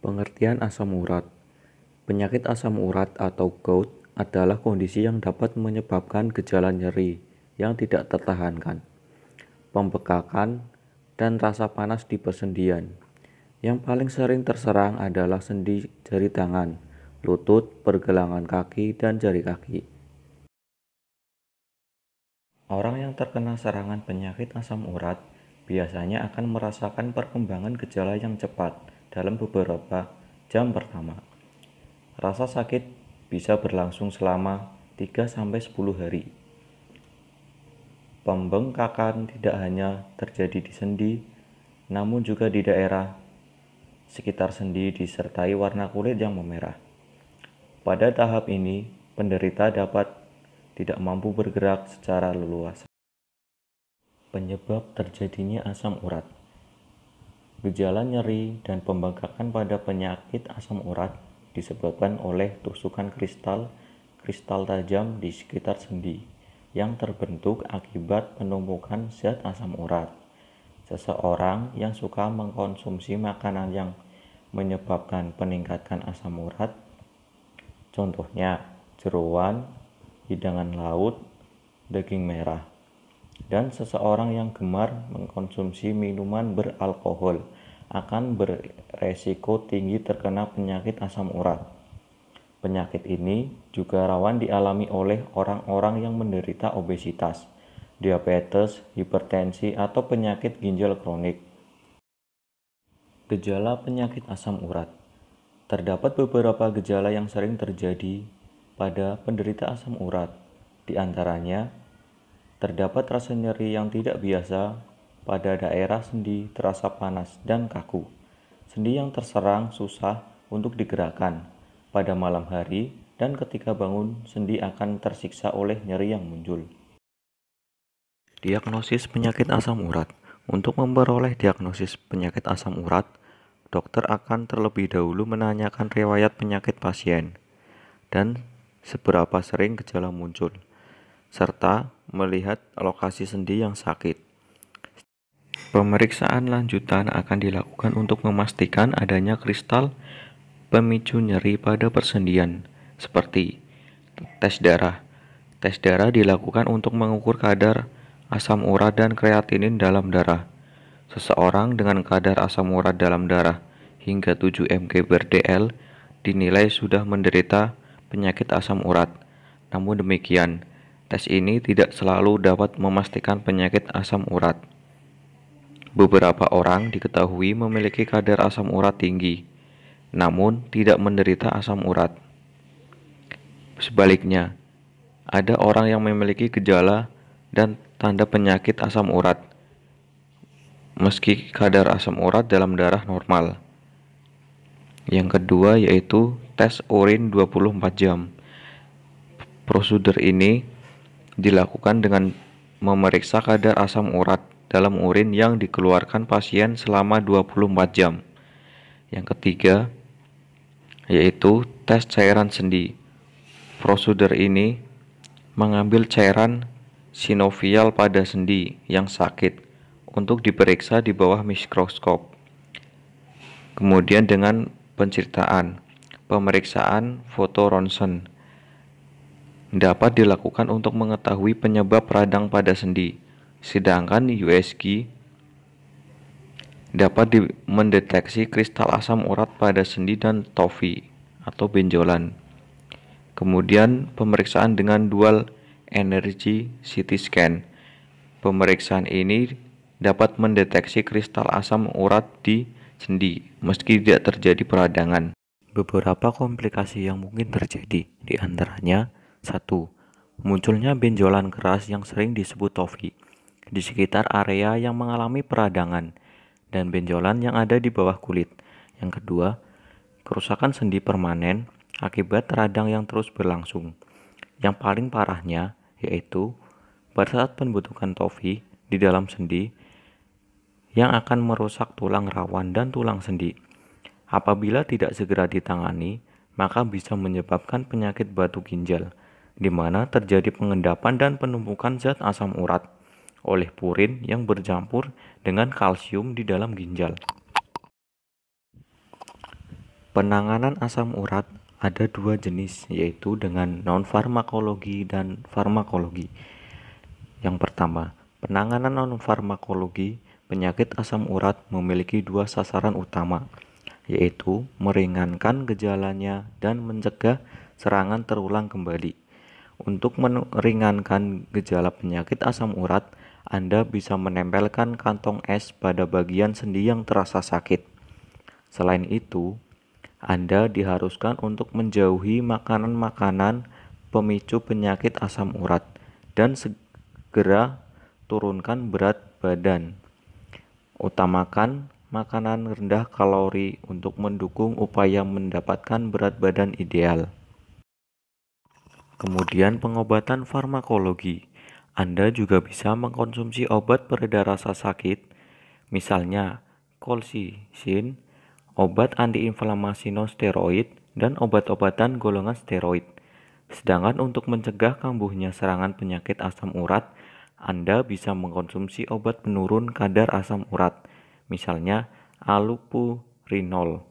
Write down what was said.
Pengertian asam urat. Penyakit asam urat atau gout adalah kondisi yang dapat menyebabkan gejala nyeri yang tidak tertahankan, pembekakan, dan rasa panas di persendian. Yang paling sering terserang adalah sendi jari tangan, lutut, pergelangan kaki, dan jari kaki. Orang yang terkena serangan penyakit asam urat biasanya akan merasakan perkembangan gejala yang cepat dalam beberapa jam pertama. Rasa sakit bisa berlangsung selama 3-10 hari. Pembengkakan tidak hanya terjadi di sendi, namun juga di daerah sekitar sendi disertai warna kulit yang memerah. Pada tahap ini, penderita dapat tidak mampu bergerak secara leluasa. Penyebab terjadinya asam urat. Gejala nyeri dan pembengkakan pada penyakit asam urat disebabkan oleh tusukan kristal tajam di sekitar sendi yang terbentuk akibat penumpukan zat asam urat. Seseorang yang suka mengkonsumsi makanan yang menyebabkan peningkatan asam urat, contohnya jeroan, hidangan laut, daging merah, dan seseorang yang gemar mengkonsumsi minuman beralkohol akan beresiko tinggi terkena penyakit asam urat. Penyakit ini juga rawan dialami oleh orang-orang yang menderita obesitas, diabetes, hipertensi, atau penyakit ginjal kronik. Gejala penyakit asam urat. Terdapat beberapa gejala yang sering terjadi pada penderita asam urat. Di antaranya, terdapat rasa nyeri yang tidak biasa pada daerah sendi, terasa panas dan kaku. Sendi yang terserang susah untuk digerakkan pada malam hari, dan ketika bangun sendi akan tersiksa oleh nyeri yang muncul. Diagnosis penyakit asam urat. Untuk memperoleh diagnosis penyakit asam urat, dokter akan terlebih dahulu menanyakan riwayat penyakit pasien dan seberapa sering gejala muncul, serta melihat lokasi sendi yang sakit. Pemeriksaan lanjutan akan dilakukan untuk memastikan adanya kristal pemicu nyeri pada persendian, seperti tes darah. Tes darah dilakukan untuk mengukur kadar asam urat dan kreatinin dalam darah. Seseorang dengan kadar asam urat dalam darah hingga 7 mg/dl dinilai sudah menderita penyakit asam urat. Namun demikian, tes ini tidak selalu dapat memastikan penyakit asam urat. Beberapa orang diketahui memiliki kadar asam urat tinggi, namun tidak menderita asam urat. Sebaliknya, ada orang yang memiliki gejala dan tanda penyakit asam urat, meski kadar asam urat dalam darah normal. Yang kedua yaitu tes urin 24 jam. Prosedur ini dilakukan dengan memeriksa kadar asam urat dalam urin yang dikeluarkan pasien selama 24 jam. Yang ketiga yaitu tes cairan sendi. Prosedur ini mengambil cairan sinovial pada sendi yang sakit untuk diperiksa di bawah mikroskop. Kemudian dengan penceritaan, pemeriksaan foto ronsen dapat dilakukan untuk mengetahui penyebab radang pada sendi, sedangkan USG dapat mendeteksi kristal asam urat pada sendi dan tofi atau benjolan. Kemudian pemeriksaan dengan dual energy CT scan. Pemeriksaan ini dapat mendeteksi kristal asam urat di sendi meski tidak terjadi peradangan. Beberapa komplikasi yang mungkin terjadi, di antaranya 1. Munculnya benjolan keras yang sering disebut tofi di sekitar area yang mengalami peradangan dan benjolan yang ada di bawah kulit. Yang kedua, kerusakan sendi permanen akibat radang yang terus berlangsung. Yang paling parahnya yaitu pada saat pembentukan tofi di dalam sendi yang akan merusak tulang rawan dan tulang sendi. Apabila tidak segera ditangani, maka bisa menyebabkan penyakit batu ginjal, di mana terjadi pengendapan dan penumpukan zat asam urat oleh purin yang bercampur dengan kalsium di dalam ginjal. Penanganan asam urat ada dua jenis, yaitu dengan non-farmakologi dan farmakologi. Yang pertama, penanganan non-farmakologi penyakit asam urat memiliki dua sasaran utama, yaitu meringankan gejalanya dan mencegah serangan terulang kembali. Untuk meringankan gejala penyakit asam urat, Anda bisa menempelkan kantong es pada bagian sendi yang terasa sakit. Selain itu, Anda diharuskan untuk menjauhi makanan-makanan pemicu penyakit asam urat dan segera turunkan berat badan. Utamakan makanan rendah kalori untuk mendukung upaya mendapatkan berat badan ideal. Kemudian pengobatan farmakologi. Anda juga bisa mengkonsumsi obat pereda rasa sakit, misalnya colchicine, obat antiinflamasi non-steroid, dan obat-obatan golongan steroid. Sedangkan untuk mencegah kambuhnya serangan penyakit asam urat, Anda bisa mengkonsumsi obat penurun kadar asam urat, misalnya allopurinol.